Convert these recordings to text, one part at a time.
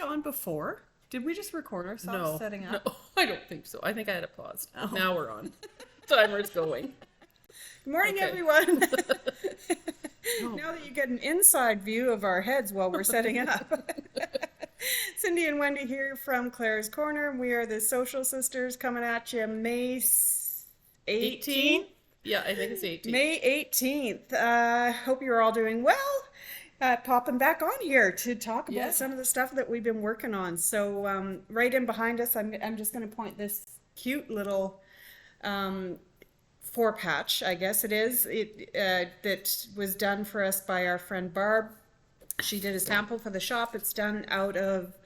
on before? Did we just record ourselves setting up? No, I don't think so. I think I had it paused. Oh. Now we're on. Timer's going. Good morning, everyone. Now that you get an inside view of our heads while we're setting up. Cindy and Wendy here from Claire's Corner. We are the Social Sisters coming at you May 18th. Yeah, I think it's 18th. May 18th. Hope you're all doing well. Popping back on here to talk about some of the stuff that we've been working on. So right in behind us, I'm just going to point this cute little four patch, I guess it is, that was done for us by our friend Barb. She did a sample for the shop. It's done out of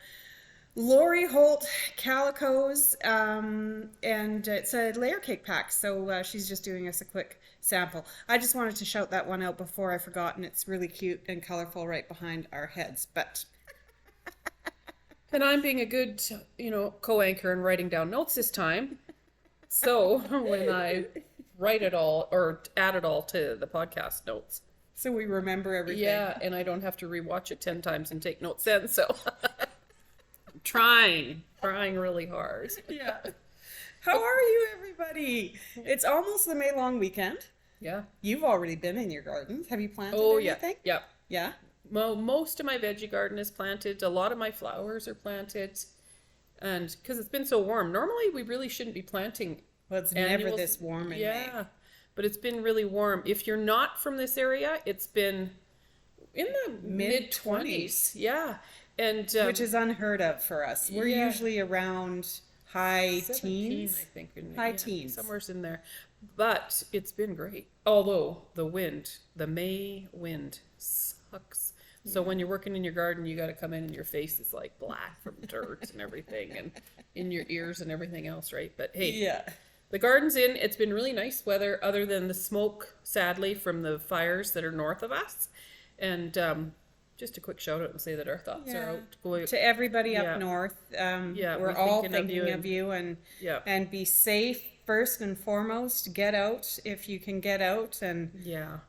Lori Holt calicos, and it's a layer cake pack. So she's just doing us a quick sample. I just wanted to shout that one out before I forgot, and it's really cute and colorful right behind our heads. But and I'm being a good, co-anchor and writing down notes this time. So when I write it all or add it all to the podcast notes, so we remember everything. Yeah, and I don't have to rewatch it 10 times and take notes then. So I'm trying really hard. Yeah. How are you, everybody? It's almost the May long weekend. Yeah. You've already been in your gardens. Have you planted anything? Yeah. Yeah? Well, most of my veggie garden is planted. A lot of my flowers are planted. And because it's been so warm, normally we really shouldn't be planting. Well, it's never this warm in May. Yeah, but it's been really warm. If you're not from this area, it's been in the mid-20s. Yeah. And which is unheard of for us. We're usually around high 17, teens. I think. High teens. Somewhere's in there. But it's been great. Although the May wind sucks. So when you're working in your garden, you got to come in and your face is like black from dirt and everything, and in your ears and everything else, right? But hey, the garden's in. It's been really nice weather other than the smoke, sadly, from the fires that are north of us. And just a quick shout out and say that our thoughts are out going to everybody up north. We're all thinking of you and be safe first and foremost. Get out if you can get out, and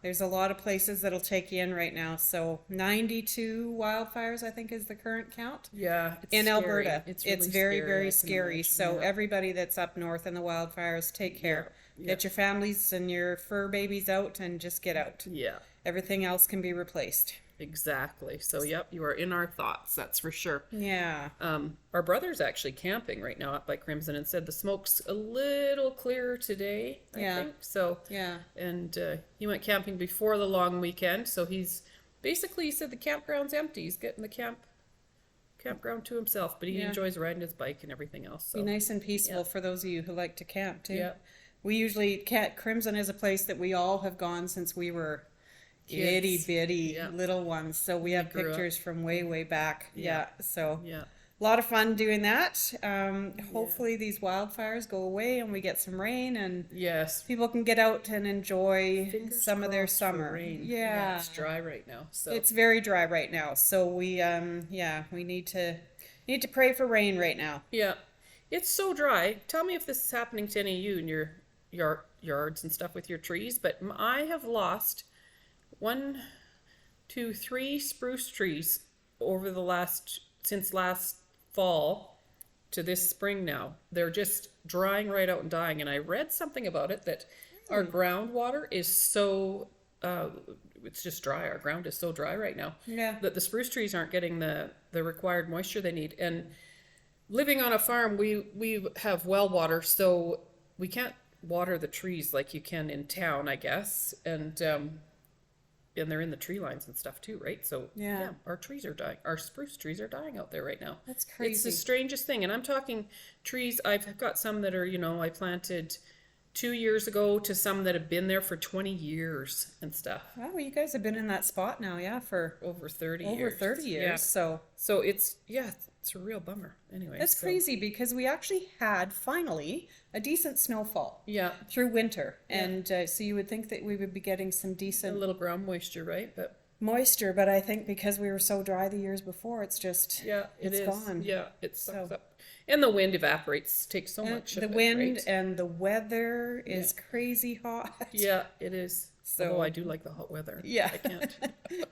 there's a lot of places that'll take you in right now. So 92 wildfires, I think, is the current count. Yeah, in Alberta, it's really very very scary. So everybody that's up north in the wildfires, take care. Get your families and your fur babies out and just get out. Yeah, everything else can be replaced. Exactly. So, yep, you are in our thoughts, that's for sure. Yeah. Our brother's actually camping right now up by Crimson and said the smoke's a little clearer today, I think. So, and he went camping before the long weekend, so he said the campground's empty. He's getting the campground to himself, but he enjoys riding his bike and everything else. So. Be nice and peaceful for those of you who like to camp, too. Yeah. We usually, Crimson is a place that we all have gone since we were itty bitty little ones, so we have pictures from way back. So a lot of fun doing that. Hopefully these wildfires go away and we get some rain, and people can get out and enjoy some of their summer. Rain. Yeah, it's dry right now, so it's very dry right now, so we we need to pray for rain right now. It's so dry. Tell me if this is happening to any of you in your yards and stuff with your trees, but I have lost 1, 2, 3 spruce trees over since last fall to this spring now. They're just drying right out and dying. And I read something about it that our groundwater is so, it's just dry. Our ground is so dry right now that the spruce trees aren't getting the required moisture they need. And living on a farm, we have well water, so we can't water the trees like you can in town, I guess. And they're in the tree lines and stuff too, right? So our trees are dying. Our spruce trees are dying out there right now. That's crazy. It's the strangest thing. And I'm talking trees. I've got some that are, I planted 2 years ago to some that have been there for 20 years and stuff. Oh, well, you guys have been in that spot now, for over 30 years. Over 30 years. So it's a real bummer. Anyway, that's crazy because we actually had finally a decent snowfall. Through winter, and so you would think that we would be getting some decent a little ground moisture, right? But moisture, but I think because we were so dry the years before, it's just it's gone. Yeah, it sucks up. And the wind evaporates, takes so much of The it, wind right? and the weather is crazy hot. Yeah, it is. So- Although I do like the hot weather. Yeah. I can't.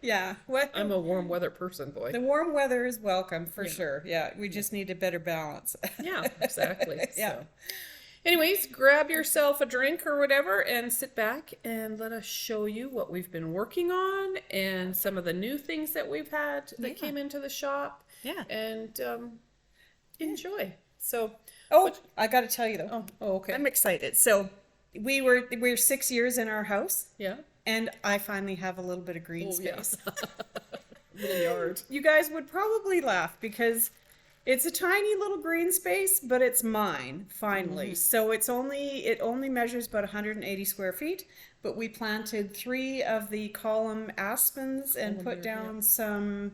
Yeah. What? I'm a warm weather person, boy. The warm weather is welcome for sure. Yeah, we just need a better balance. Yeah, exactly. Yeah. So. Anyways, grab yourself a drink or whatever and sit back and let us show you what we've been working on and some of the new things that we've had that came into the shop. Yeah. And enjoy. So, I got to tell you though. okay. I'm excited. So, we're 6 years in our house, Yeah. and I finally have a little bit of green Oh, yeah. space. Little yard. You guys would probably laugh because it's a tiny little green space, but it's mine finally. So it only measures about 180 square feet, but we planted 3 of the column aspens and put down some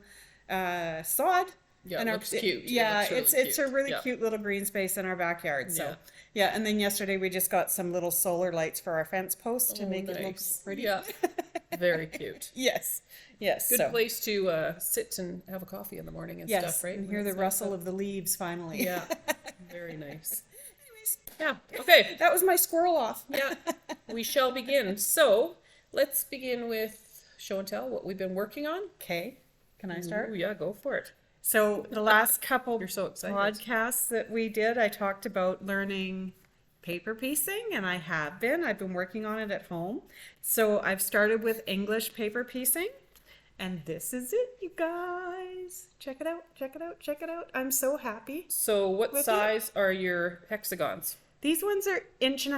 sod. Yeah, and it looks cute. Yeah, It looks really it's a cute. really Yeah. cute little green space in our backyard. So Yeah. and then yesterday we just got some little solar lights for our fence posts to make it look Nice. pretty. Yeah. Very cute. Yes. Yes. Good so, place to sit and have a coffee in the morning and yes, stuff, right? and When hear the it's nice rustle out. of the leaves finally. Yeah. Very nice. Anyways, Yeah. Okay. that was my squirrel off. Yeah. We shall begin. So let's begin with show and tell what we've been working on. Okay. Can I start? Ooh, yeah, go for it. So the last couple You're so excited. podcasts that we did, I talked about learning paper piecing, and I have been. I've been working on it at home. So I've started with English paper piecing, and this is it, you guys. Check it out, check it out, check it out. I'm so happy. So what With size are your hexagons? These ones are 1.5 inches.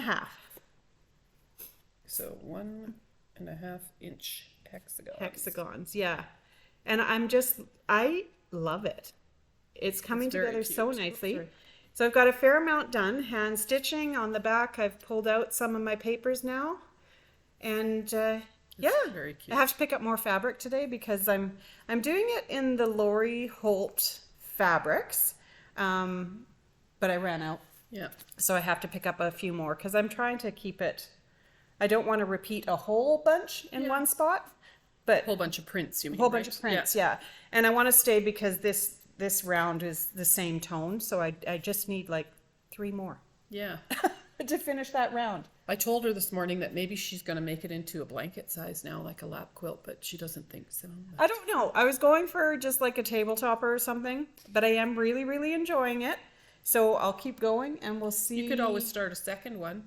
So 1.5 inch hexagons. Hexagons, yeah. And I love it. It's coming It's very together so cute. nicely. Very- So I've got a fair amount done. Hand stitching on the back. I've pulled out some of my papers now. And very cute. I have to pick up more fabric today because I'm doing it in the Lori Holt fabrics. But I ran out. Yeah. So I have to pick up a few more because I'm trying to keep it. I don't want to repeat a whole bunch in one spot, but Whole bunch of prints, you mean? whole bunch right? of prints, yeah. And I want to stay because this round is the same tone, so I just need like 3 more Yeah. to finish that round. I told her this morning that maybe she's going to make it into a blanket size now, like a lap quilt, but she doesn't think so. I don't know. I was going for just like a tabletopper or something, but I am really, really enjoying it. So I'll keep going and we'll see. You could always start a second one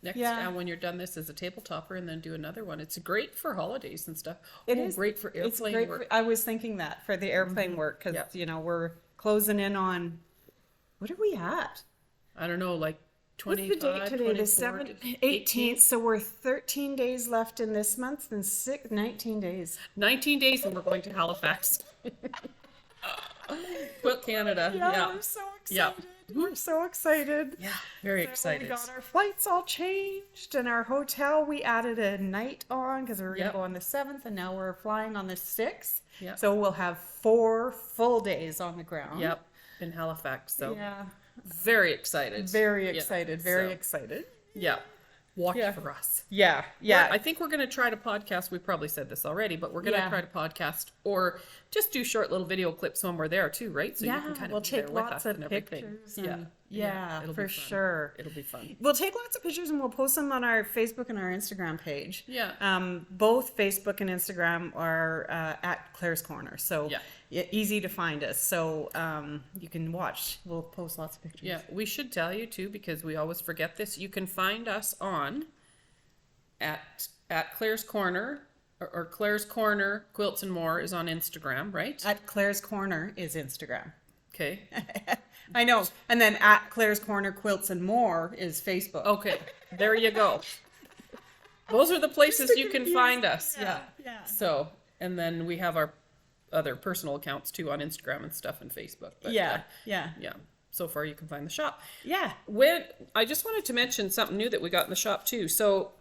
next Yeah. and when you're done this as a tabletopper and then do another one. It's great for holidays and stuff. It is great for It's airplane great work. I was thinking that for the airplane work because, Yeah. we're closing in on, what are we at? I don't know, like What's 25, the date today? 24, The 18th. So we're 13 days left in this month and 19 days. 19 days and we're going to Halifax. Quilt Canada. Yeah. We're so Yeah. excited. We're so excited. Yeah, very So excited. We got our flights all changed, and our hotel we added a night on because we were Yep. going to go on the 7th, and now we're flying on the 6th. Yep. So we'll have 4 full days on the ground. Yep, in Halifax. So Yeah. very excited. Very Yeah, excited. Very so, excited. Yeah. Watch Yeah. for us. Yeah. Yeah. I think we're going to try to podcast. We probably said this already, but we're going to Yeah. try to podcast or just do short little video clips when we're there too, right? So yeah. you can kind of We'll be take there with lots us of and everything. pictures. Yeah. And, yeah, it'll for be fun. sure. It'll be fun. We'll take lots of pictures and we'll post them on our Facebook and our Instagram page. Yeah. Both Facebook and Instagram are at Claire's Corner, so easy to find us. So you can watch. We'll post lots of pictures. Yeah, we should tell you too because we always forget this. You can find us on at Claire's Corner or Claire's Corner Quilts and More is on Instagram, right? At Claire's Corner is Instagram. Okay. I know. And then at Claire's Corner Quilts and More is Facebook. Okay. There you go. Those are the places you can find us. Yeah. Yeah. So, and then we have our other personal accounts too on Instagram and stuff and Facebook. But Yeah. So far you can find the shop. Yeah. I just wanted to mention something new that we got in the shop too. So,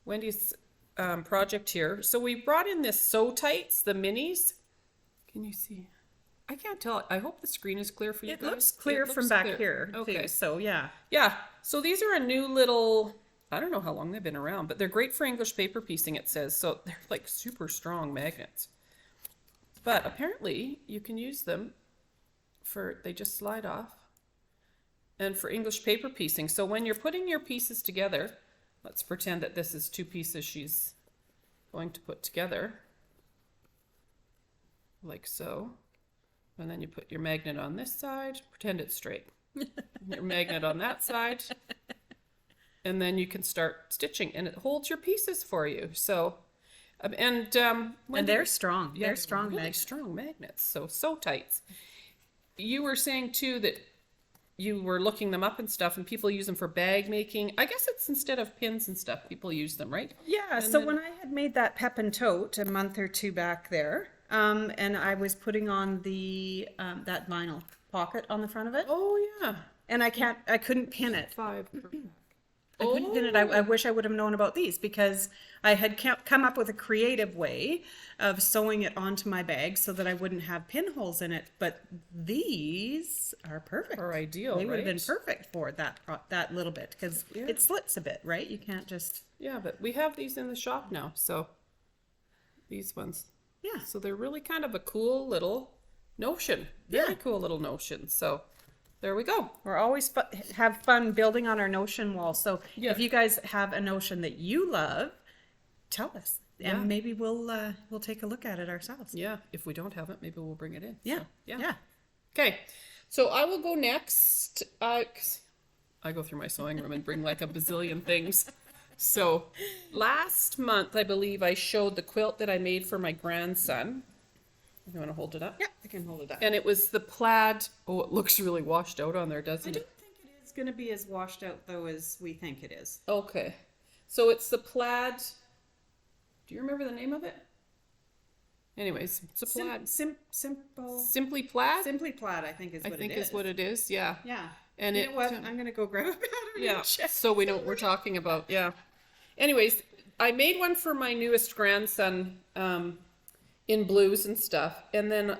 Wendy's project here. So we brought in this Sew Tights, the minis. Can you see? I can't tell. I hope the screen is clear for you It guys. looks clear from back here. Okay. Too, so yeah. Yeah. So these are a new little I don't know how long they've been around, but they're great for English paper piecing, it says. So they're like super strong magnets. But apparently you can use them for, they just slide off, and for English paper piecing. So when you're putting your pieces together, let's pretend that this is 2 pieces she's going to put together, like so. And then you put your magnet on this side, pretend it's straight. Your magnet on that side. And then you can start stitching, and it holds your pieces for you. So, and they're strong. Yeah, They're strong really magnets. strong magnets. So tight. You were saying too that you were looking them up and stuff, and people use them for bag making. I guess it's instead of pins and stuff, people use them, right? Yeah, And so then- when I had made that Pep and Tote a month or 2 back there, and I was putting on the that vinyl pocket on the front of it, Oh yeah, and I couldn't pin it. 5 per pack. I couldn't pin it. I wish I would have known about these, because I had come up with a creative way of sewing it onto my bag so that I wouldn't have pinholes in it. But these are perfect. Are ideal, They would have been right? perfect for that little bit, because Yeah. it slits a bit, right? You can't just. Yeah, but we have these in the shop now, so these ones. Yeah. So they're really kind of a cool little notion. Very Yeah. cool little notion. So there we go. We're always have fun building on our notion wall. So Yeah. if you guys have a notion that you love, tell us, and Yeah. maybe we'll take a look at it ourselves. Yeah, if we don't have it, maybe we'll bring it in. Yeah. So, Yeah. Okay, so I will go next. 'Cause I go through my sewing room and bring like a bazillion things. So last month, I believe I showed the quilt that I made for my grandson. You want to hold it up? Yeah, I can hold it up. And it was the plaid. Oh, it looks really washed out on there, I doesn't don't it? think it is going to be as washed out though as we think it is. Okay. So it's the plaid. Do you remember the name of it? Anyways, it's a plaid. Simple. Simply plaid? Simply plaid, I think is I what think it is. is what it is, yeah. Yeah. And you it, know what? I'm going to go grab a pattern Yeah, and check. so we know what we're talking about, yeah. Anyways, I made one for my newest grandson in blues and stuff. And then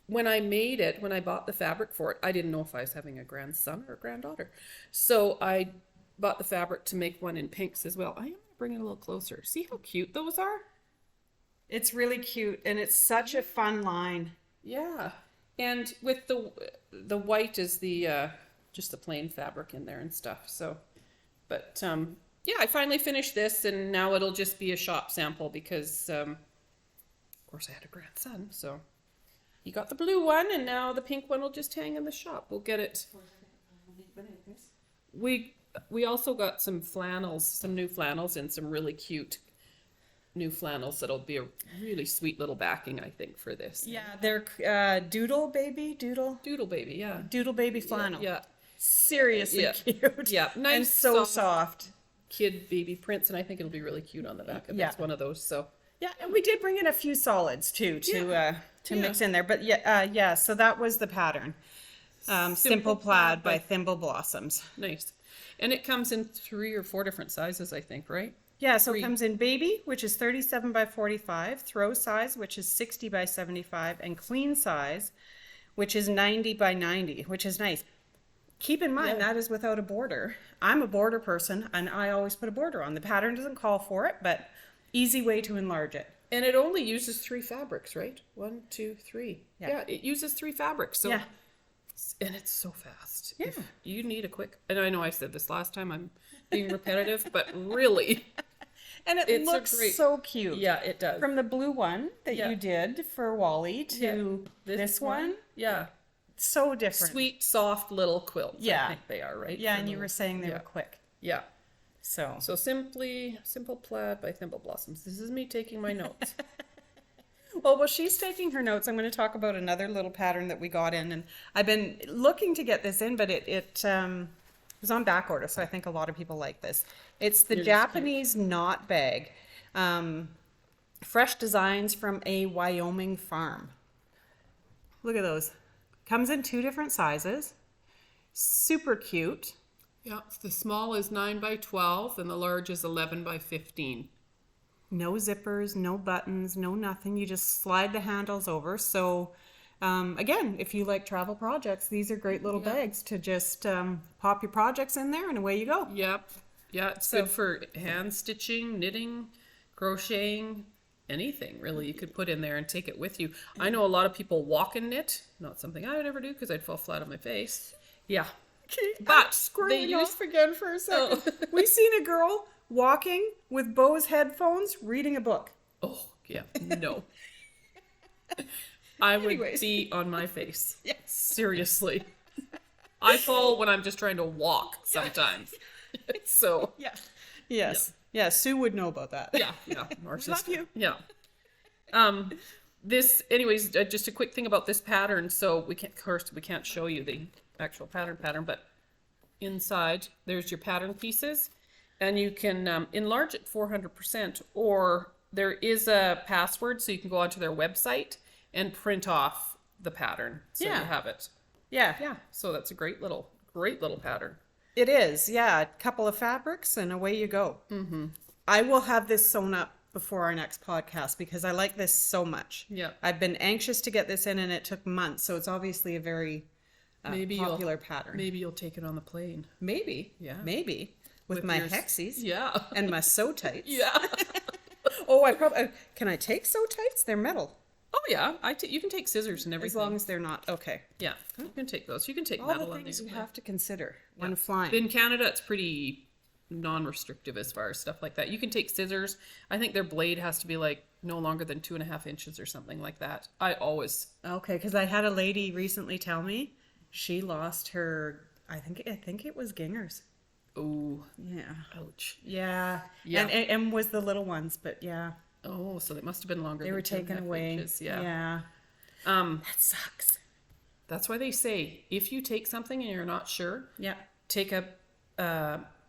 when I made it, when I bought the fabric for it, I didn't know if I was having a grandson or a granddaughter. So I bought the fabric to make one in pinks as well. I am going to bring it a little closer. See how cute those are? It's really cute, and it's such a fun line. Yeah. And with the white is the just the plain fabric in there and stuff. So, but yeah, I finally finished this, and now it'll just be a shop sample because of course I had a grandson, so he got the blue one, and now the pink one will just hang in the shop. We'll get it. We also got some flannels, some new flannels, and some really cute new flannels that'll be a really sweet little backing, I think, for this. Yeah, they're Doodle Baby flannel. Yeah. Seriously Yeah. cute. Yeah, nice, and so soft. soft. Kid baby prints, and I think it'll be really cute on the back of it. Yeah. It's one of those. So Yeah, and we did bring in a few solids too to Yeah. mix in there. But yeah. So that was the pattern. Simple Plaid by Thimble Blossoms. nice. And it comes in 3 or 4 different sizes, I think, right? Yeah, so it 3. comes in baby, which is 37 by 45, throw size, which is 60 by 75, and queen size, which is 90 by 90, which is nice. Keep in mind, Yeah. that is without a border. I'm a border person, and I always put a border on. The pattern doesn't call for it, but easy way to enlarge it. And it only uses 3 fabrics, right? 1, 2, 3. Yeah. Yeah, it uses 3 fabrics. So Yeah. and it's so fast. Yeah. If you need a quick, and I know I said this last time, I'm being repetitive, but really, And it It's a looks great- so cute. yeah, it does. From the blue one that Yeah. you did for Wally to this one, Yeah. so different. Sweet, soft little quilts. Yeah. I think they are, right? Yeah, For and you little- were saying they yeah. were quick. Yeah. So So Simple Plaid by Thimble Blossoms. This is me taking my notes. well, while she's taking her notes, I'm going to talk about another little pattern that we got in, and I've been looking to get this in, but it was on back order, so I think a lot of people like this. It's the Japanese knot bag, fresh designs from a Wyoming farm. Look at those. Comes in 2 different sizes. Super cute. Yeah, the small is 9 by 12 and the large is 11 by 15. No zippers, no buttons, no nothing. You just slide the handles over. So again, if you like travel projects, these are great little bags to just pop your projects in there and away you go. Yep. Yeah, it's good for hand stitching, knitting, crocheting, anything really you could put in there and take it with you. I know a lot of people walk and knit. Not something I would ever do because I'd fall flat on my face. Yeah. But Scrolling off again for a second. Oh. We seen a girl walking with Bose headphones reading a book. Oh, yeah. No. I would Anyways. be on my face. Yes. Seriously. I fall when I'm just trying to walk sometimes. So, Yeah. Yes. Yeah, Sue would know about that. yeah. Our Love sister. you. Yeah. Anyways, just a quick thing about this pattern. So we can't show you the actual pattern, but inside there's your pattern pieces, and you can enlarge it 400%, or there is a password, so you can go onto their website and print off the pattern, so you have it. Yeah. So that's a great little pattern. It is. Yeah. A couple of fabrics and away you go. Mm-hmm. I will have this sewn up before our next podcast because I like this so much. Yeah. I've been anxious to get this in, and it took months. So it's obviously a very popular pattern. Maybe you'll take it on the plane. Maybe. Yeah. Maybe. With my yours. hexies. Yeah. And my sew tights. Yeah. Oh, can I take sew tights? They're metal. Oh yeah. You can take scissors and everything. As long as they're not. Okay. Yeah. You can take those. You can take All metal the on things these. you have to consider when flying. In Canada, it's pretty non-restrictive as far as stuff like that. You can take scissors. I think their blade has to be like no longer than 2.5 inches or something like that. Okay, because I had a lady recently tell me she lost her. I think it was gingers. Oh, Yeah. ouch. Yeah. Yeah. And was the little ones, but yeah, Oh, so they must have been longer. they than were taken 2.5 away. inches. Yeah. Yeah. That sucks. That's why they say if you take something and you're not sure, Yeah. take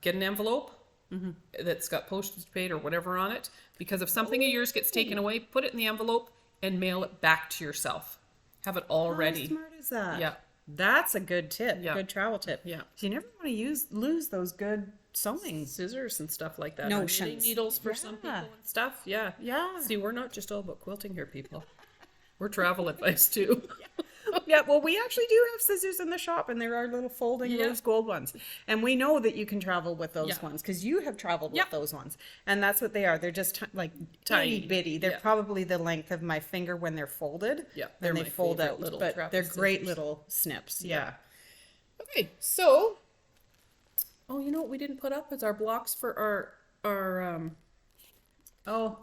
get an envelope that's got postage paid or whatever on it, because if something of yours gets taken away, put it in the envelope and mail it back to yourself. Have it all ready. How smart is that? Yeah. That's a good tip. Yeah. Good travel tip. Yeah. So you never want to lose those good sewing. Scissors and stuff like that. Notions. Or knitting needles for some people Yeah. and stuff. Yeah. Yeah. See, we're not just all about quilting here, people. We're travel advice too. Yeah, well, we actually do have scissors in the shop, and there are little folding rose gold ones. And we know that you can travel with those ones because you have traveled with those ones. And that's what they are. They're just like tiny Tiny. bitty. They're Yeah. probably the length of my finger when they're folded. Yeah, Then they're they my fold favorite out. little But travel they're great scissors. little snips. Yeah. Okay, so you know what we didn't put up is our blocks for our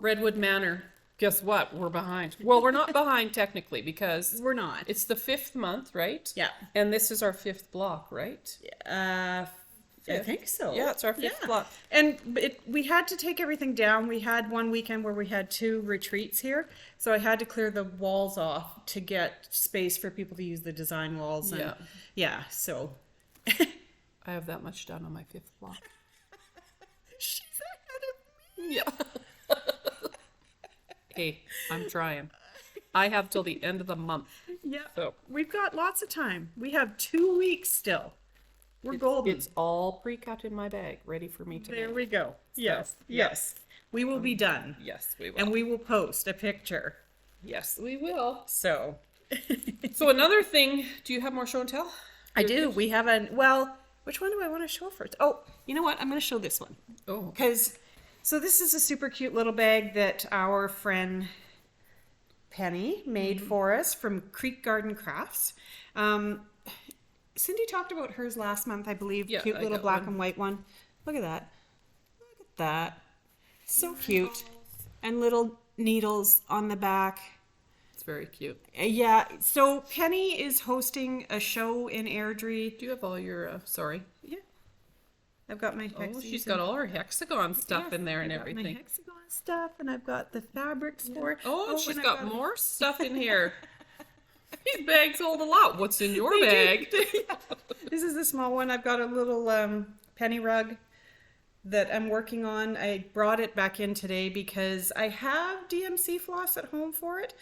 Redwood Manor. Guess what? We're behind. Well, we're not behind technically because We're not. it's the 5th month, right? Yeah. And this is our 5th block, right? I think so. Yeah, it's our 5th block. And we had to take everything down. We had one weekend where we had 2 retreats here. So I had to clear the walls off to get space for people to use the design walls. And yeah, so. I have that much done on my 5th block. She's ahead of me. Yeah. Hey, I'm trying. I have till the end of the month. Yeah. So We've got lots of time. We have 2 weeks still. We're golden. it's all pre-cut in my bag, ready for me to There make. we go. Yes. yeah. Yes. We will be done. Yes, we will. And we will post a picture. yes, we will. So. So another thing, do you have more show and tell? I do. We have which one do I want to show first? Oh, you know what? I'm going to show this one. Oh, So this is a super cute little bag that our friend Penny made for us from Creek Garden Crafts. Cindy talked about hers last month, I believe. Yeah, Cute I little got black one. and white one. Look at that. Look at that. So cute. And little needles on the back. it's very cute. Yeah, so Penny is hosting a show in Airdrie. Do you have all your, sorry. Yeah. I've got my Oh, hexies she's and- got all her hexagon stuff Yes, in there and I've got everything. My hexagon stuff, and I've got the fabrics for it. Oh, she's and I've got more stuff in here. These bags hold a lot. What's in your bag? This is the small one. I've got a little penny rug that I'm working on. I brought it back in today because I have DMC floss at home for it,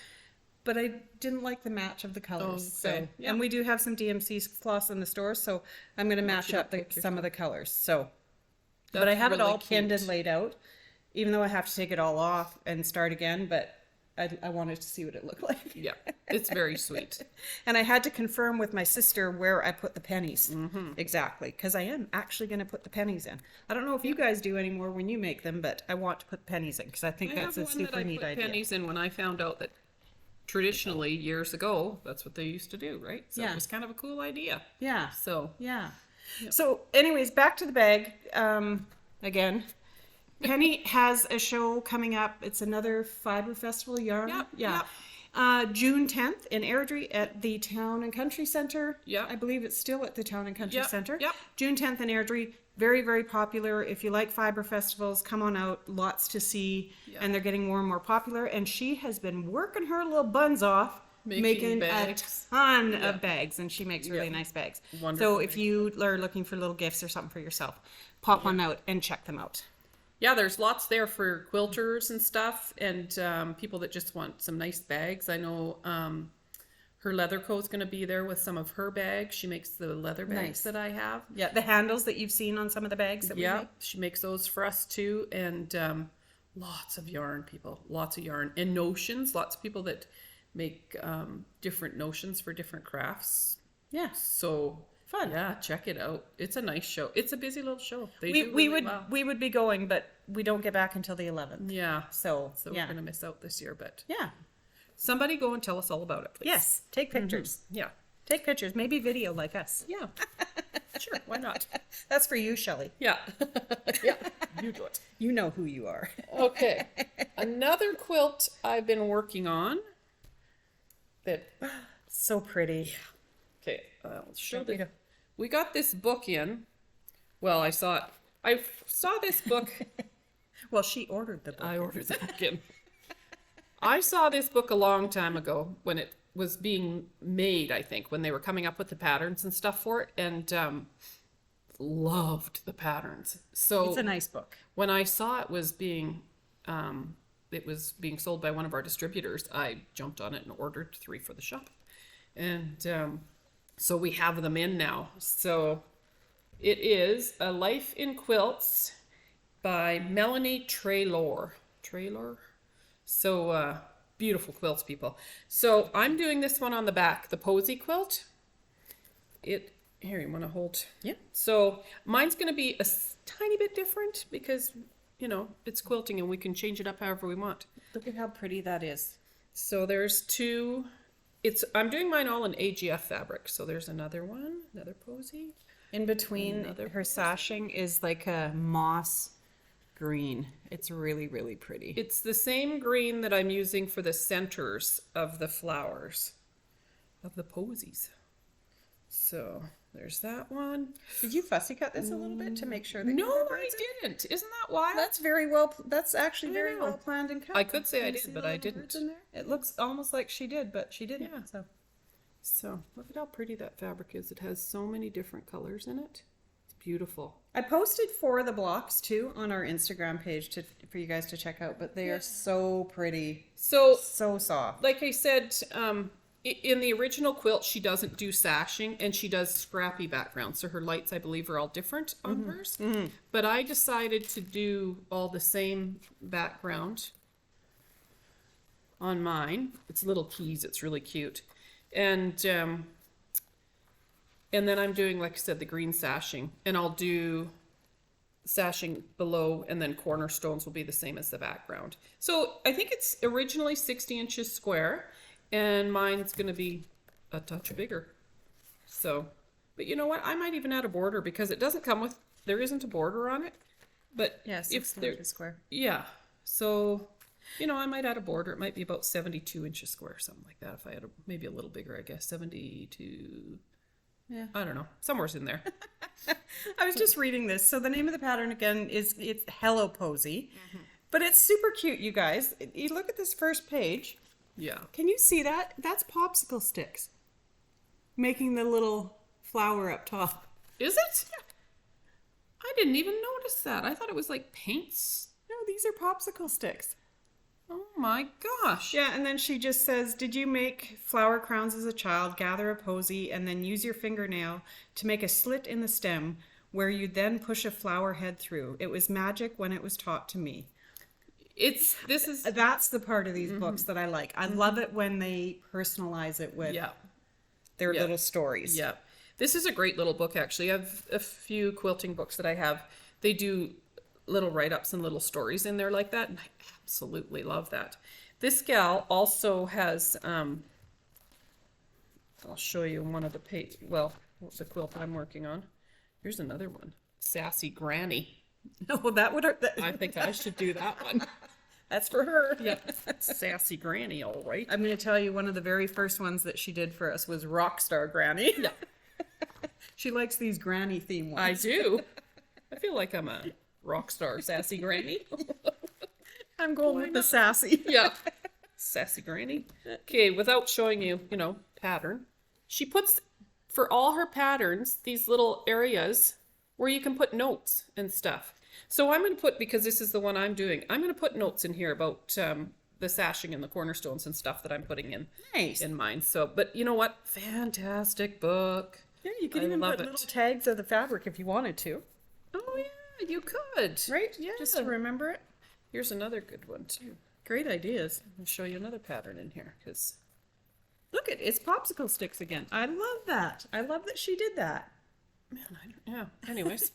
but I didn't like the match of the colors. Oh, okay. So, Yeah. and we do have some DMC floss in the store, so I'm going to match up some of the colors. So, but I That's have it really all pinned cute. and laid out, even though I have to take it all off and start again. But I wanted to see what it looked like. Yeah, it's very sweet. And I had to confirm with my sister where I put the pennies. Exactly. Because I am actually going to put the pennies in. I don't know if you guys do anymore when you make them, but I want to put pennies in because I think that's a super neat idea. Pennies in when I found out that traditionally years ago, that's what they used to do, right? So Yeah. it was kind of a cool idea. Yeah. So Yeah. So anyways, back to the bag. Again, Penny has a show coming up. It's another Fiber Festival yarn. Yep, Yeah. June 10th in Airdrie at the Town and Country Centre. Yeah. I believe it's still at the Town and Country Yep, Centre. yep. June 10th in Airdrie. Very, very popular. If you like fiber festivals, come on out. Lots to see. Yeah. And they're getting more and more popular. And she has been working her little buns off making bags. a ton of bags. And she makes really Yeah. nice bags. Wonderful So if you are looking for little gifts or something for yourself, pop on out and check them out. Yeah, there's lots there for quilters and stuff, and people that just want some nice bags. I know her leather coat's going to be there with some of her bags. She makes the leather bags Nice. that I have. Yeah, the handles that you've seen on some of the bags that we Yeah, make. she makes those for us too, and lots of yarn, people. Lots of yarn and notions. Lots of people that make different notions for different crafts. Yeah. So Fun. Yeah, check it out. It's a nice show. It's a busy little show. They We do we really would well. we would be going, but we don't get back until the 11th. Yeah. So So yeah. we're gonna miss out this year, but Yeah. somebody go and tell us all about it, please. Yes. Take pictures. Yeah. Take pictures. Maybe video like us. Yeah. Sure. Why not? That's for you, Shelley. Yeah. Yeah. You do it. You know who you are. Okay. Another quilt I've been working on. That. So pretty. Okay. I'll show Want me the. to- We got this book in. Well, I saw it. I saw this book. Well, she ordered the book. I ordered the book in. I saw this book a long time ago when it was being made, I think, when they were coming up with the patterns and stuff for it, and loved the patterns. So It's a nice book. when I saw it was being sold by one of our distributors, I jumped on it and ordered 3 for the shop. And so we have them in now. So it is A Life in Quilts by Melanie Traylor. So beautiful quilts, people. So I'm doing this one on the back, the Posy quilt. Here, you want to hold? Yeah. So mine's going to be a tiny bit different because, it's quilting and we can change it up however we want. Look at how pretty that is. So there's 2. I'm doing mine all in AGF fabric. So there's another one, another Posy. In between Another her sashing is like a moss green. It's really, really pretty. It's the same green that I'm using for the centers of the flowers of the posies. So there's that one. Did you fussy cut this a little bit to make sure that No, you were I birds in? didn't. Isn't that wild? That's actually very know. well planned and cut. I could say Can I you did, see but the I little birds didn't. in there? It looks almost like she did, but she didn't. Yeah. So look at how pretty that fabric is. It has so many different colors in it. It's beautiful. I posted 4 of the blocks too on our Instagram page for you guys to check out, but they are so pretty. So So soft. like I said, in the original quilt, she doesn't do sashing and she does scrappy background. So her lights, I believe, are all different on hers. But I decided to do all the same background on mine. It's little keys. It's really cute. And then I'm doing, like I said, the green sashing. And I'll do sashing below, and then cornerstones will be the same as the background. So I think it's originally 60 inches square, and mine's going to be a touch bigger. So, but you know what? I might even add a border because it doesn't come with, there isn't a border on it. But Yeah, if 60 there, inches square. yeah. So, I might add a border. It might be about 72 inches square, something like that. If I had maybe a little bigger, I guess 72. Yeah. I don't know. Somewhere's in there. I was just reading this. So the name of the pattern again it's Hello Posy. But it's super cute, you guys. You look at this first page. Yeah. Can you see that? That's popsicle sticks. Making the little flower up top. Is it? I didn't even notice that. I thought it was like paints. No, these are popsicle sticks. Oh my gosh. Yeah, and then she just says, did you make flower crowns as a child, gather a posy, and then use your fingernail to make a slit in the stem where you then push a flower head through? It was magic when it was taught to me. This is That's the part of these books that I like. I love it when they personalize it with yeah. their Yeah. little stories. Yeah. This is a great little book, actually. I have a few quilting books that I have. They do little write-ups and little stories in there like that, and I absolutely love that. This gal also has, I'll show you one of the the quilt I'm working on. Here's another one. Sassy Granny. No, that would. I think I should do that one. That's for her. Yeah. Sassy Granny, all right. I'm going to tell you one of the very first ones that she did for us was Rockstar Granny. Yeah. She likes these granny theme ones. I do. I feel like I'm a rock star, Sassy Granny. I'm going with the sassy. Yeah. Sassy Granny. Okay, without showing you, pattern, she puts, for all her patterns, these little areas where you can put notes and stuff. So I'm going to put, because this is the one I'm doing, I'm going to put notes in here about the sashing and the cornerstones and stuff that I'm putting in. Nice. In mine. So, but you know what? Fantastic book. Yeah, you could I even love put it. little tags of the fabric if you wanted to. Oh yeah, you could. Right? Yeah. Just to remember it. Here's another good one too. Great ideas. I'll show you another pattern in here because Look, it's popsicle sticks again. I love that. I love that she did that. yeah. Anyways,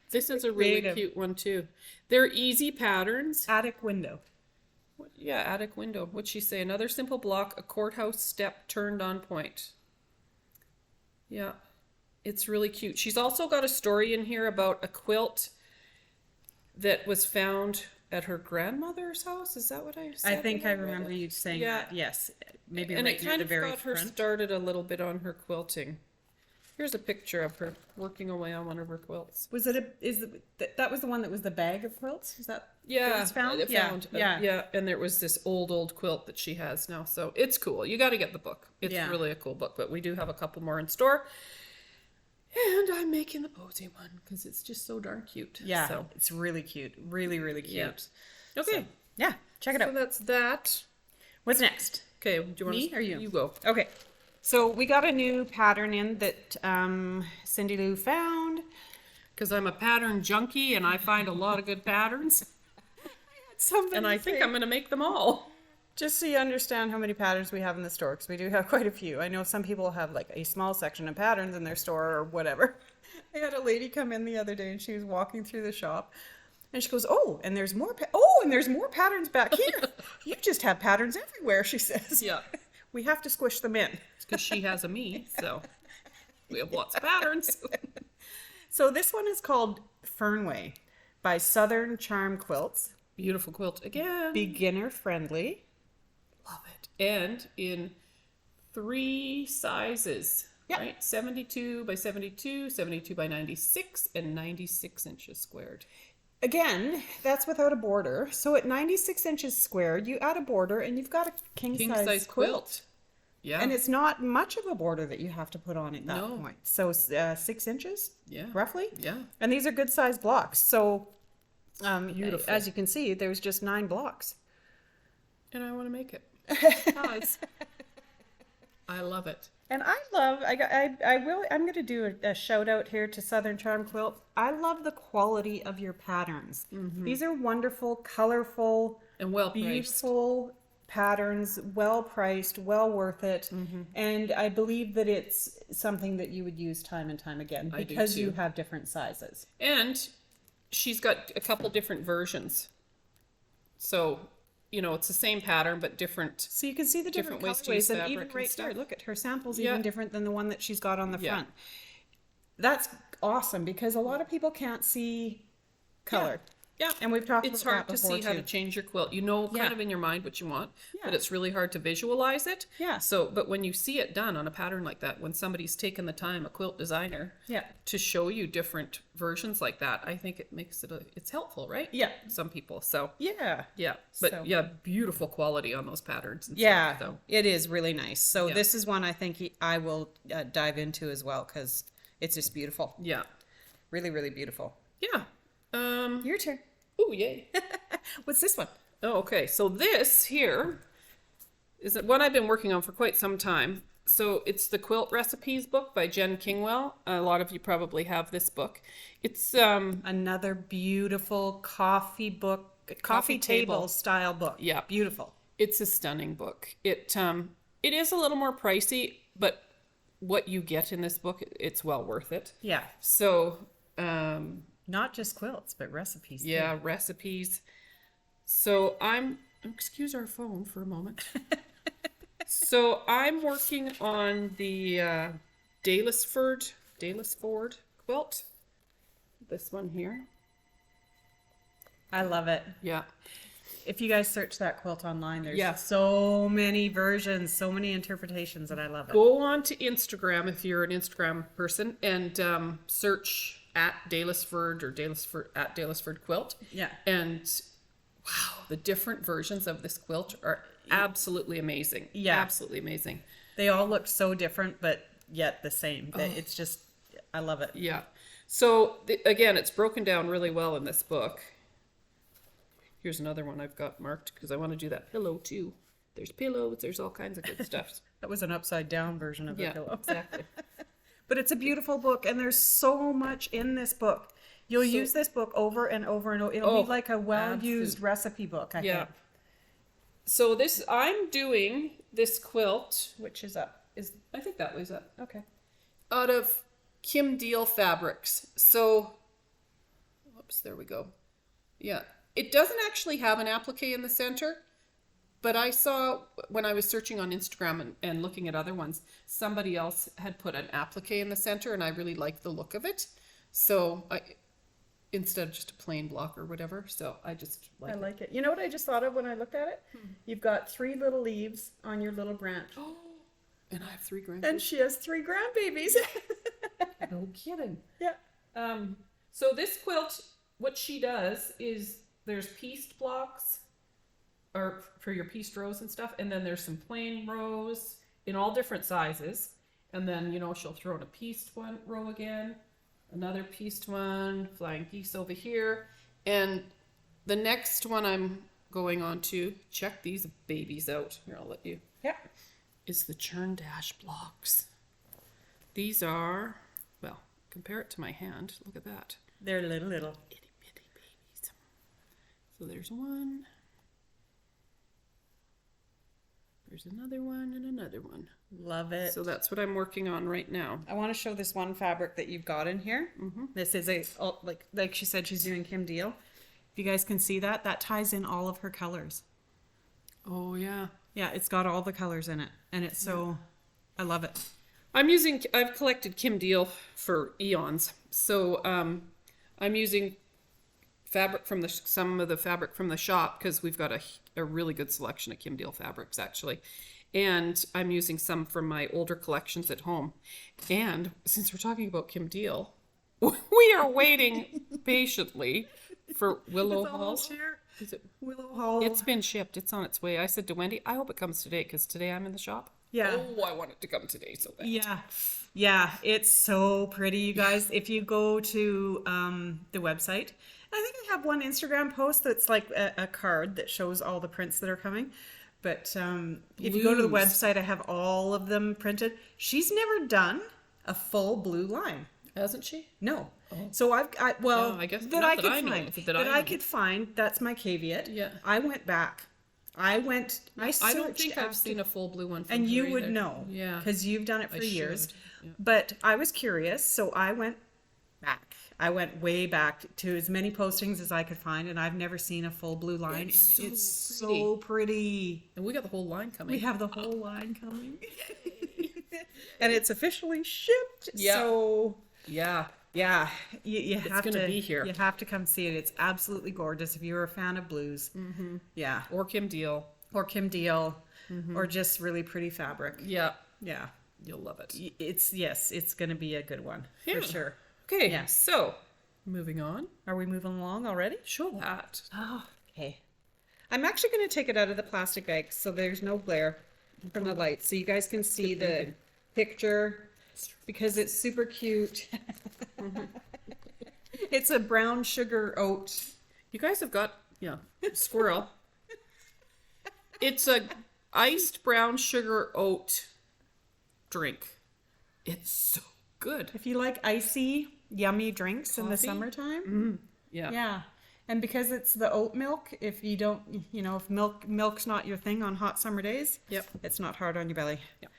this is a really Creative. cute one too. They're easy patterns. Attic window. Yeah, attic window. What'd she say? Another simple block, a courthouse step turned on point. Yeah, it's really cute. She's also got a story in here about a quilt that was found at her grandmother's house. Is that what I said? I think when I read remember it? you saying Yeah. that. Yes. Maybe And right it near kind the of very got her front. started a little bit on her quilting. Here's a picture of her working away on one of her quilts. Was it that was the one that was the bag of quilts? Is that Yeah, that was found? it found, yeah, and there was this old quilt that she has now, so it's cool. You got to get the book. It's Yeah. really a cool book, but we do have a couple more in store. And I'm making the Posy one because it's just so darn cute. Yeah, So, it's really cute. Really, really cute. yeah. Okay. So, yeah, check it So out. that's that. What's next? Okay. Do you want Me or you? You go. Okay. So we got a new pattern in that Cindy Lou found. Because I'm a pattern junkie and I find a lot of good patterns. Somebody And I think I'm going to make them all. just so you understand how many patterns we have in the store, because we do have quite a few. I know some people have like a small section of patterns in their store or whatever. I had a lady come in the other day and she was walking through the shop and she goes, "Oh, and there's more and there's more patterns back here. You just have patterns everywhere," she says. Yeah. We have to squish them in. It's because she has a me, so we have lots of patterns. So this one is called Fernway by Southern Charm Quilts. Beautiful quilt again. Beginner friendly. Love it. And in 3 sizes. Yeah. Right? 72 by 72, 72 by 96, and 96 inches squared. Again, that's without a border. So at 96 inches squared, you add a border and you've got a king size quilt. Yeah. And it's not much of a border that you have to put on at that No. point. So 6 inches, Yeah. roughly. Yeah. And these are good size blocks. So Beautiful. as you can see, there's just 9 blocks. And I want to make it. Guys. I love it. And I'm going to do a shout out here to Southern Charm Quilt. I love the quality of your patterns. These are wonderful, colorful, And well priced. beautiful patterns, well priced, well worth it. And I believe that it's something that you would use time and time again I do because you too. have different sizes. And she's got a couple different versions. So, it's the same pattern, but different. So you can see the different Different ways to use colorways, and fabric even and right stuff. here, look at her samples Yeah. even different than the one that she's got on the Yeah. front. That's awesome because a lot of people can't see color. Yeah. And we've talked It's about hard that to before see how too. to change your quilt. You know kind Yeah. of in your mind what you want, Yeah. but it's really hard to visualize it. Yeah. So, but when you see it done on a pattern like that, when somebody's taken the time, a quilt designer, Yeah. to show you different versions like that, I think it makes it's helpful, right? Yeah. Some people. So, Yeah. yeah. But So- yeah, beautiful quality on those patterns. And Yeah, Stuff, so. it is really nice. So Yeah. this is one I think I will dive into as well because it's just beautiful. Yeah. Really, really beautiful. Yeah. Your turn. Oh, yay. What's this one? Oh, okay. So this here is one I've been working on for quite some time. So it's the Quilt Recipes book by Jen Kingwell. A lot of you probably have this book. It's Another beautiful coffee book coffee table style book. Yeah. Beautiful. It's a stunning book. It is a little more pricey, but what you get in this book, it's well worth it. Yeah. So, Not just quilts, but recipes. yeah, recipes. So excuse our phone for a moment. So I'm working on the Daylesford quilt. This one here. I love it. Yeah. If you guys search that quilt online, there's Yeah. so many versions, so many interpretations, and I love it. Go on to Instagram if you're an Instagram person and search at Daylesford or at Daylesford quilt. Yeah. And wow, the different versions of this quilt are absolutely amazing. Yeah. Absolutely amazing. They all look so different, but yet the same. It's just, I love it. Yeah. So again, it's broken down really well in this book. Here's another one I've got marked because I want to do that pillow too. There's pillows, there's all kinds of good stuff. That was an upside down version of the pillow. Exactly. But it's a beautiful book, and there's so much in this book. You'll use this book over and over and over. It'll be like a well-used recipe book, I think. So I'm doing this quilt, Which is up. I think that was up, Okay. out of Kim Diehl fabrics. So, whoops, there we go. Yeah. It doesn't actually have an applique in the center, but I saw when I was searching on Instagram and looking at other ones, somebody else had put an applique in the center, and I really liked the look of it. So instead of just a plain block or whatever, so I just I like it. You know what I just thought of when I looked at it? You've got 3 little leaves on your little branch. Oh, and I have 3 grandkids. And she has 3 grandbabies. No kidding. Yeah. So this quilt, what she does is there's pieced blocks or for your pieced rows and stuff, and then there's some plain rows in all different sizes, and then she'll throw in a pieced one row again, another pieced one, flying geese over here, and the next one I'm going on to, check these babies out. Here, I'll let you. Yeah. Is the churn dash blocks. These are, well, compare it to my hand. Look at that. They're little. Itty bitty babies. So there's one. There's another one and another one. Love it. So that's what I'm working on right now. I want to show this one fabric that you've got in here. Mm-hmm. This is like she said, she's doing Kim Diehl. If you guys can see that ties in all of her colors. Oh yeah. Yeah, it's got all the colors in it, and it's so, I love it. I've collected Kim Diehl for eons. So I'm using fabric from some of the fabric from the shop because we've got a really good selection of Kim Diehl fabrics actually. And I'm using some from my older collections at home. And since we're talking about Kim Diehl, we are waiting patiently for Willow Hall. Is it Willow Hall? It's been shipped. It's on its way. I said to Wendy, I hope it comes today because today I'm in the shop. Yeah. Oh, I want it to come today so bad. Yeah, it's so pretty, you guys. If you go to the website, I think I have one Instagram post that's like a card that shows all the prints that are coming. But if you go to the website, I have all of them printed. She's never done a full blue line. Hasn't she? No. Oh. So I guess that not I could find. That's my caveat. Yeah. I went back. I searched. I don't think I've seen a full blue one from and her you would either. know. Yeah. Because you've done it for years. Yeah. But I was curious, so I went back. I went way back to as many postings as I could find, and I've never seen a full blue line. It's so pretty. And we got the whole line coming. We have the whole line coming. And it's officially shipped. Yeah. So yeah. yeah, you have to be here. You have to come see it. It's absolutely gorgeous if you're a fan of blues. Mm-hmm. Yeah. Or Kim Diehl. Or Kim Diehl. Mm-hmm. Or just really pretty fabric. Yeah. Yeah. You'll love it. It's going to be a good one for sure. Okay. Yeah. So, moving on. Are we moving along already? Show that. Oh, okay. I'm actually going to take it out of the plastic bag so there's no glare from the light, so you guys can see the picture because it's super cute. It's a brown sugar oat. You guys have got, squirrel. It's a iced brown sugar oat drink. It's so good. If you like icy, yummy drinks in the Coffee? summertime. Mm. Yeah. Yeah. And because it's the oat milk, if you don't, if milk's not your thing on hot summer days, Yep. it's not hard on your belly. Yep.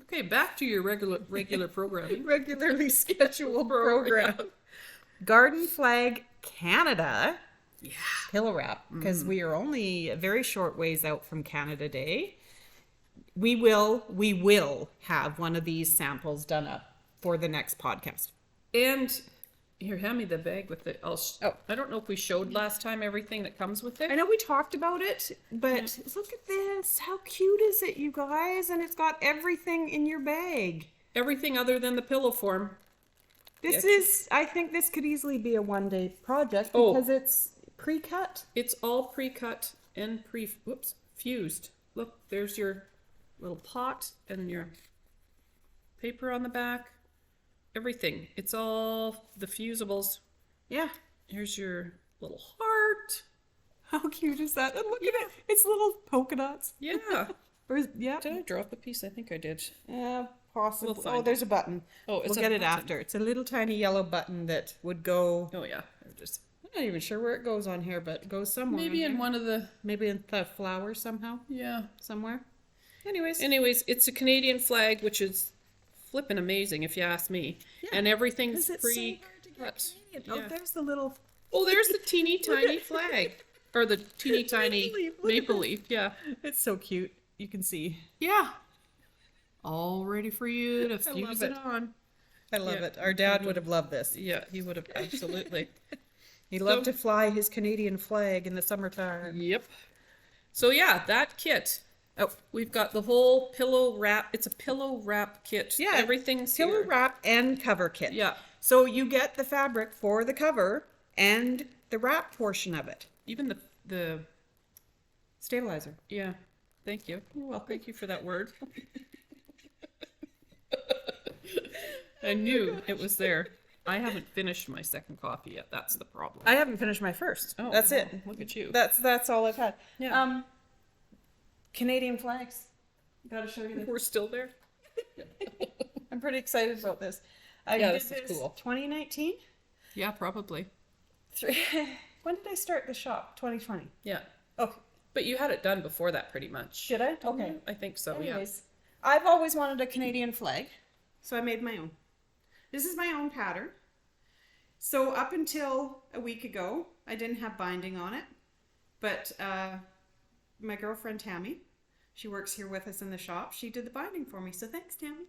Okay, back to your regular programming. Regularly scheduled program. Garden Flag Canada. Yeah. Pillow wrap, because we are only a very short ways out from Canada Day. We will have one of these samples done up for the next podcast. And here, hand me the bag with it. I don't know if we showed last time everything that comes with it. I know we talked about it, but look at this. How cute is it, you guys? And it's got everything in your bag. Everything other than the pillow form. I think this could easily be a one-day project because it's pre-cut. It's all pre-cut and fused. Look, there's your little pot and your paper on the back. Everything. It's all the fusibles. Yeah. Here's your little heart. How cute is that? And look at it. It's little polka dots. Yeah. Yeah. Did I drop a piece? I think I did. Possible. We'll find there's a button. We'll get it after. It's a little tiny yellow button that would go. Oh yeah. I'm not even sure where it goes on here, but it goes somewhere. Maybe in one of the. Maybe in the flower somehow. Yeah. Somewhere. Anyways, it's a Canadian flag, which is flippin' amazing if you ask me. Yeah. And everything's pre-cut. Oh, there's the little. Oh, there's the teeny tiny flag. Or the teeny tiny maple leaf. Yeah. It's so cute. You can see. Yeah. All ready for you to fuse it on. I love it. Our dad would have loved this. Yeah, he would have. Absolutely. He loved to fly his Canadian flag in the summertime. Yep. So yeah, that kit. Oh, we've got the whole pillow wrap. It's a pillow wrap kit. Yeah. Everything's pillow here. wrap and cover kit. Yeah. So you get the fabric for the cover and the wrap portion of it. Even the stabilizer. Yeah. Thank you. Well, thank you for that word. I knew it was there. I haven't finished my second coffee yet. That's the problem. I haven't finished my first. Oh, that's it. Look at you. That's all I've had. Yeah. Canadian flags. Gotta show you this. We're still there. I'm pretty excited about this. This is cool. 2019? Yeah, probably. When did I start the shop? 2020. Yeah. Okay. But you had it done before that pretty much. Did I? Okay. I think so. Anyways, I've always wanted a Canadian flag, so I made my own. This is my own pattern. So up until a week ago, I didn't have binding on it, but my girlfriend Tammy, she works here with us in the shop. She did the binding for me, so thanks, Tammy.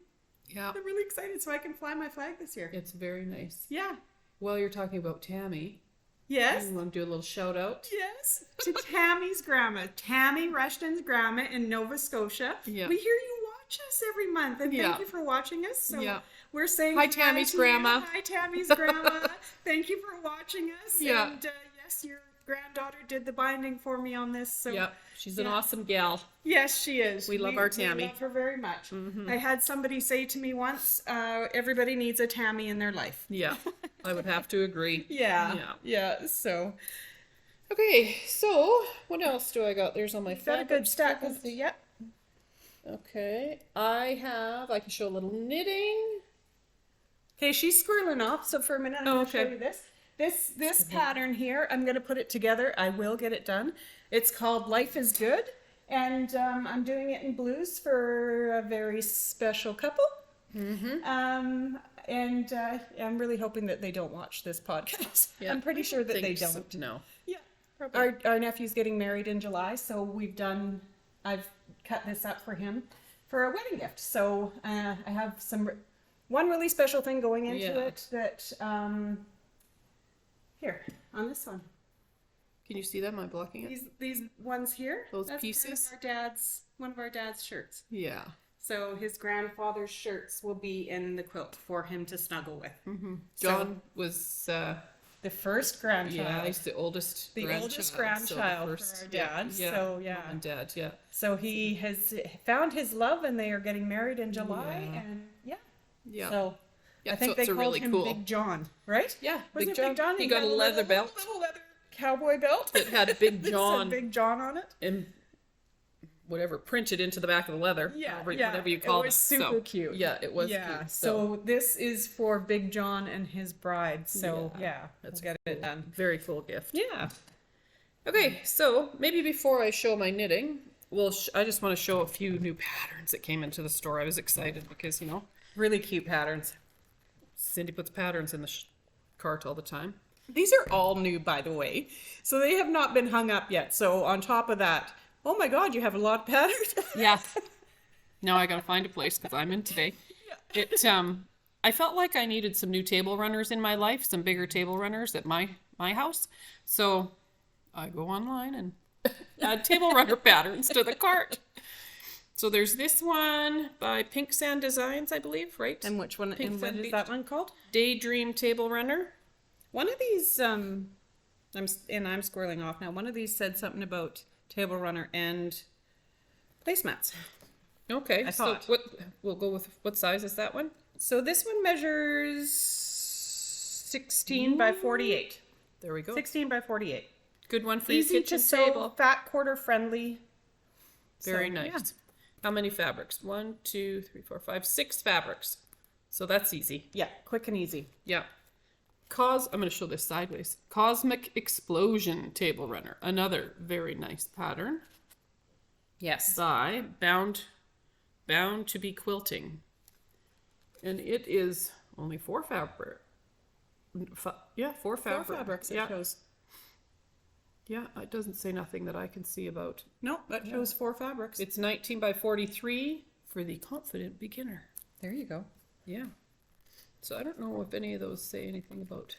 Yeah. I'm really excited so I can fly my flag this year. It's very nice. Yeah. Well, you're talking about Tammy. Yes. You want to do a little shout out? Yes. To Tammy's grandma, Tammy Rushton's grandma in Nova Scotia. Yeah. We hear you watch us every month, and thank you for watching us. So we're saying hi, Tammy's grandma. Hi, Tammy's grandma. Thank you for watching us. Yeah. And yes, your granddaughter did the binding for me on this. So yeah, she's an awesome gal. Yes, she is. We love our Tammy. We love her very much. Mm-hmm. I had somebody say to me once, everybody needs a Tammy in their life. Yeah, I would have to agree. Yeah. So, okay. So, what else do I got? There's on my got a good stack of Okay. I can show a little knitting. Okay, she's squirreling off. So for a minute, I'm going to show you this. This pattern here, I'm going to put it together. I will get it done. It's called Life is Good. And I'm doing it in blues for a very special couple. Mm-hmm. And I'm really hoping that they don't watch this podcast. Yeah. I'm pretty sure that they don't. So. No. Yeah. Probably. Our nephew's getting married in July, so I've cut this up for him for a wedding gift. So I have one really special thing going into it that here on this one. Can you see them? I'm blocking it. These ones here. Those pieces. One of our dad's shirts. Yeah. So his grandfather's shirts will be in the quilt for him to snuggle with. Mm-hmm. John was the first grandchild. Yeah, he's the oldest. The oldest grandchild for our dad. Yeah. So yeah. Mom and dad. Yeah. So he has found his love, and they are getting married in July. Yeah. And yeah. So I think they called really him cool. Big John, right? Yeah. Was it Big John? He got a leather belt. Little leather cowboy belt. It had Big John. It said Big John on it. And whatever, printed into the back of the leather. Whatever you call it. It was super cute. Yeah, it was Yeah, cute. so this is for Big John and his bride. So yeah, that's we'll get it done. very full gift. Yeah. Okay, so maybe before I show my knitting, I just want to show a few new patterns that came into the store. I was excited because, you know, Really cute patterns. Cindy puts patterns in the cart all the time. These are all new, by the way. So they have not been hung up yet. So on top of that, oh my God, you have a lot of patterns. Yeah. Now I gotta find a place because I'm in today. I felt like I needed some new table runners in my life, some bigger table runners at my house. So I go online and add table runner patterns to the cart. So there's this one by Pink Sand Designs, I believe, right? And which one? And what is that one called? Daydream Table Runner. One of these, I'm squirreling off now. One of these said something about table runner and placemats. Okay, I so thought. we'll go with what size is that one? So this one measures 16 by 48. There we go. 16 by 48. Good one for Easy your to kitchen sew, table. fat quarter friendly. Very So, nice. yeah. How many fabrics? 1, 2, 3, 4, 5, 6 fabrics. So that's easy. Yeah, quick and easy. Yeah. I'm going to show this sideways. Cosmic Explosion Table Runner. Another very nice pattern. Yes. By Bound to Be Quilting. And it is only 4 fabric. 4 Four fabric. fabrics it Yeah. shows. Yeah, it doesn't say nothing that I can see about. No, that shows 4 fabrics. It's 19 by 43 for the confident beginner. There you go. Yeah. So I don't know if any of those say anything about.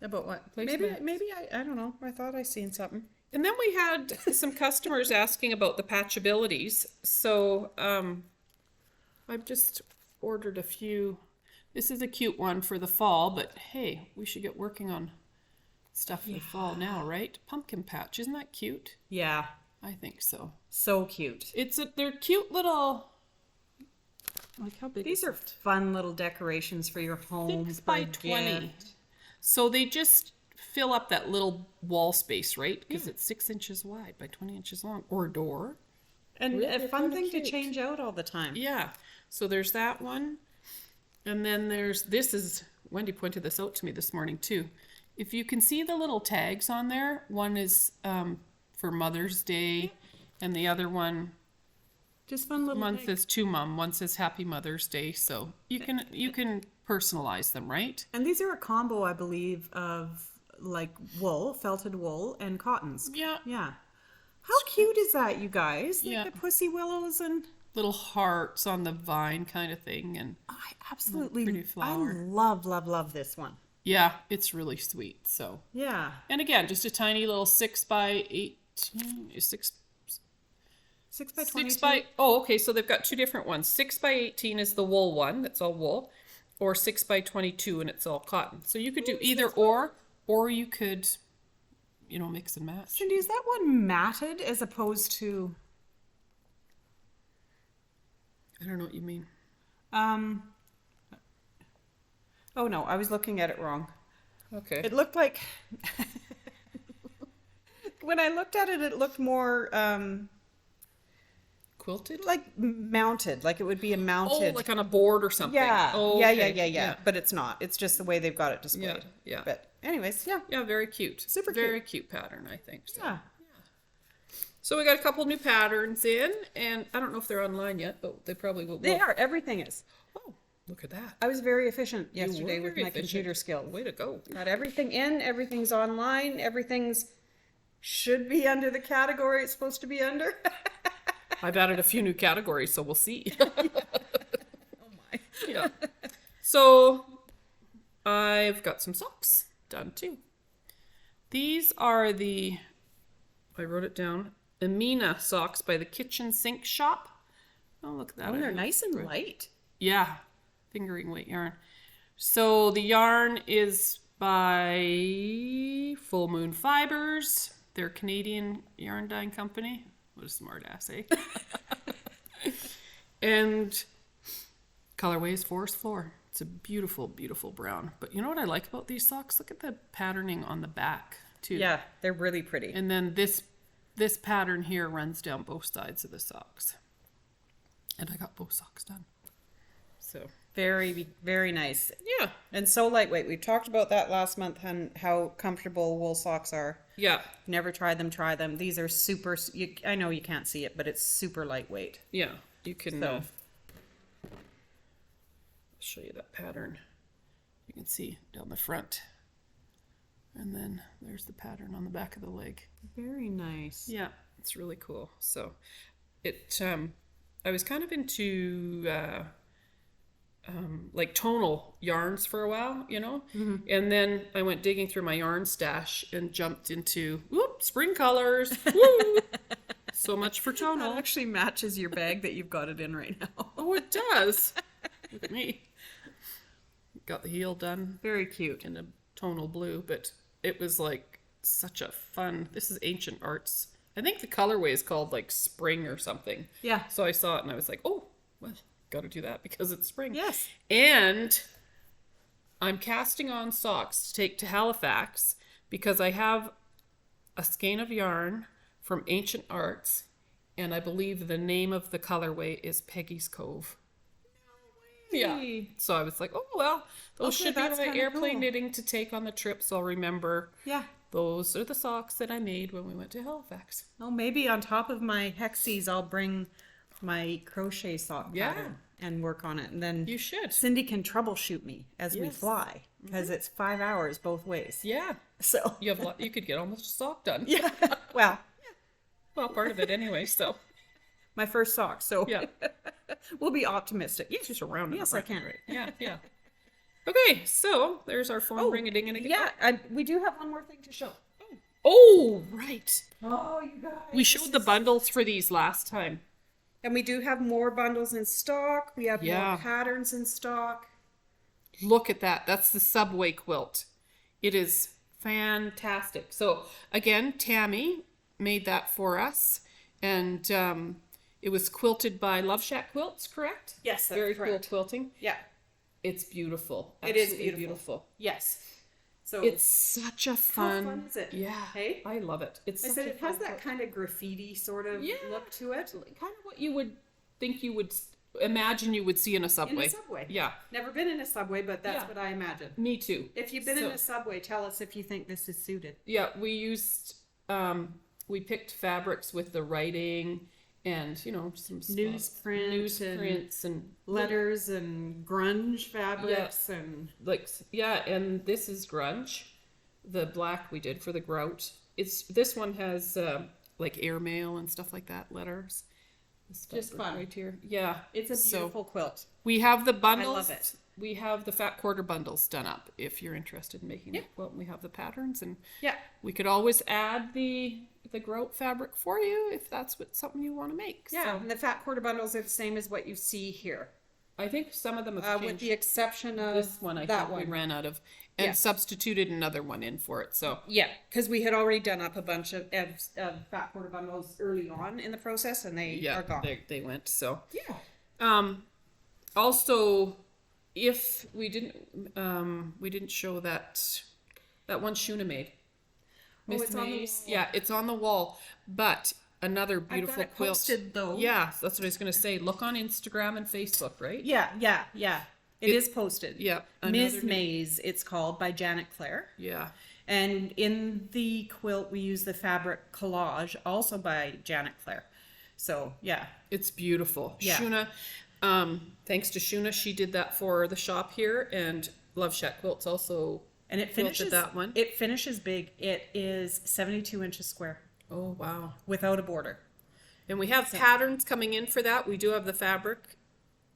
About what? Placemats. Maybe I don't know. I thought I seen something. And then we had some customers asking about the patchabilities. So I've just ordered a few. This is a cute one for the fall, but hey, we should get working on stuff for the fall now, right? Pumpkin patch, isn't that cute? Yeah. I think so. So cute. They're cute little. Like how big? These are fun little decorations for your home. 6 by for a 20. gift. So they just fill up that little wall space, right? Because it's 6 inches wide by 20 inches long, or a door. And Really, a they're fun kinda thing cute. to change out all the time. Yeah. So there's that one. And then Wendy pointed this out to me this morning too. If you can see the little tags on there, one is for Mother's Day, and the other one Just fun little one things. says to Mom, one says Happy Mother's Day. So you can personalize them, right? And these are a combo, I believe, of like wool, felted wool, and cottons. Yeah. Yeah. How cute is that, you guys? Like Yeah. the pussy willows and Little hearts on the vine kind of thing, and I absolutely Pretty flower. I love this one. yeah, it's really sweet. So, Yeah. and again, just a tiny little 6 by 18, 6 6 by 22. 6 by, oh, okay, so they've got 2 different ones. 6 by 18 is the wool one, that's all wool, or 6 by 22 and it's all cotton. So you could do either or you could, mix and match. Cindy, is that one matted as opposed to I don't know what you mean. Oh no, I was looking at it wrong. Okay. It looked like when I looked at it, it looked more Quilted? like mounted, like it would be a mounted. Oh, like on a board or something. yeah, Oh, yeah, okay. yeah. But it's not. It's just the way they've got it displayed. Yeah. But anyways, yeah. Yeah, very cute. Super Very cute pattern, I think. So. Yeah. So we got a couple new patterns in, and I don't know if they're online yet, but they probably will. They are. Everything is. Oh, look at that. I was very efficient You were yesterday with very my efficient. computer skills. Way to go. Got everything in. Everything's online. Everything's should be under the category it's supposed to be under. I've added a few new categories, so we'll see. Oh my. Yeah. So I've got some socks done too. These are I wrote it down, Emmina socks by the Kitchen Sink Shop. Oh, look at that. Oh, they're nice and light. Yeah, fingering weight yarn. So the yarn is by Full Moon Fibers. They're a Canadian yarn dyeing company. What a smart ass, eh? And colorway is Forest Floor. It's a beautiful, beautiful brown. But you know what I like about these socks? Look at the patterning on the back too. Yeah, they're really pretty. And then this this pattern here runs down both sides of the socks. And I got both socks done. So Very, very nice. yeah. And so lightweight. We talked about that last month and how comfortable wool socks are. Yeah. Never tried them, try them. These are super, I know you can't see it, but it's super lightweight. Yeah. You can So. show you that pattern. You can see down the front. And then there's the pattern on the back of the leg. Very nice. Yeah, it's really cool. So it I was kind of into like tonal yarns for a while, you know? And then I went digging through my yarn stash and jumped into spring colors. Woo! So much for That tonal. actually matches your bag that you've got it in right now. Oh, it does. Look at me. Got the heel done Very cute. in a tonal blue, but it was like such a fun. This is Ancient Arts. I think the colorway is called like spring or something. Yeah. So I saw it and I was like, oh, well, got to do that because it's spring. Yes. And I'm casting on socks to take to Halifax because I have a skein of yarn from Ancient Arts, and I believe the name of the colorway is Peggy's Cove. Yeah. So I was like, oh, well, those Okay, should be that's my kinda airplane cool. knitting to take on the trip, so I'll remember Yeah. those are the socks that I made when we went to Halifax. Oh, maybe on top of my hexies, I'll bring my crochet sock Yeah. pattern and work on it. And then You should. Cindy can troubleshoot me as we Yes. fly because it's 5 hours both ways. Yeah. So, You have you could get almost a sock done. yeah. Well, Well, part of it anyway, so my first sock. So, yeah. we'll be optimistic. Yes, Just around yes, I can. Yeah, yeah. Okay, so there's our phone ring-a-ding-a-ding. Yeah, we do have one more thing to show. Oh, right. Oh, you guys. We showed the bundles for these last time. And we do have more bundles in stock. We have Yeah. more patterns in stock. Look at that. That's the Subway quilt. It is fantastic. So again, Tammy made that for us, and it was quilted by Love Shack Quilts, correct? Yes, that's Very correct. cool quilting. Yeah, It's beautiful. it is Absolutely beautiful. Yes. So It's such a fun. fun is it? Yeah. Hey? I love it. It's. I such said a it has fun that quilt. kind of graffiti sort of Yeah. look to it. Kind of what you would think you would imagine you would see in a subway. In a subway. Yeah. Never been in a subway, but that's Yeah. what I imagine. Me too. If you've been in So- a subway, tell us if you think this is suited. Yeah, we used we picked fabrics with the writing and some Newsprint and Letters and grunge fabrics and and this is grunge. The black we did for the grout. This one has like airmail and stuff like that, letters. This Just fabric fun. right here. Yeah, it's a So, beautiful quilt. we have the bundles. love it. We have the fat quarter bundles done up if you're interested in making a quilt. We have the patterns, and Yeah. we could always add the grout fabric for you if that's something you want to make. Yeah, So and the fat quarter bundles are the same as what you see here. I think some of them have With changed. the exception of This one I that think we one. ran out of and Yeah. substituted another one in for it. So Yeah, because we had already done up a bunch of fat quarter bundles early on in the process, and they yeah, are gone. they went. So Yeah. also, if we didn't show that one Shuna made. Miss it's on the May's. wall. Yeah, it's on the wall. But another beautiful it quilt. posted, though. Yeah, that's what I was gonna say. Look on Instagram and Facebook, right? Yeah. It is posted. Yeah, Miss another new- Mays, it's called, by Janet Clare. Yeah. And in the quilt, we use the fabric collage, also by Janet Clare. So, yeah. It's beautiful. Yeah. Shuna, thanks to Shuna, she did that for the shop here, and Love Shack Quilts also. And it quilted finishes that one. It finishes big. It is 72 inches square Oh wow! without a border. And we have patterns coming in for that. We do have the fabric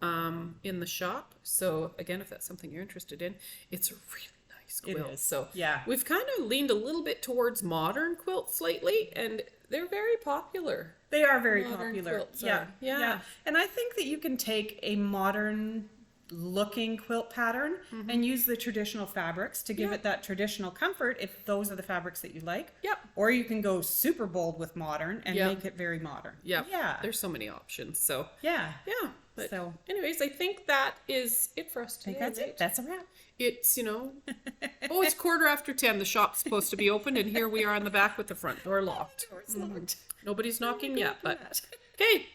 in the shop. So again, if that's something you're interested in, it's a really nice quilt. is. So Yeah. we've kind of leaned a little bit towards modern quilts lately, and they're very popular. They are very Modern popular. quilts Yeah. are. Yeah. And I think that you can take a modern looking quilt pattern and use the traditional fabrics to give Yep. it that traditional comfort if those are the fabrics that you like. Yep. Or you can go super bold with modern and Yep. make it very modern. Yeah. Yeah. There's so many options. So Yeah. yeah. But So anyways, I think that is it for us I think today. that's it. That's a wrap. It's, oh, it's 10:15. The shop's supposed to be opened, and here we are in the back with the front door locked. Door's locked. Nobody's knocking yet, but okay.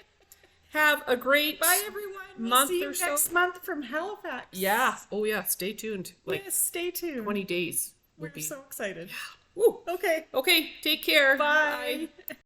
Have a great Bye, everyone. We'll month see you or so. next month from Halifax. Yeah. Oh, yeah. Stay tuned. Like Yes, stay tuned. 20 days. We're so excited. Woo. Okay. Okay. Take care. Bye.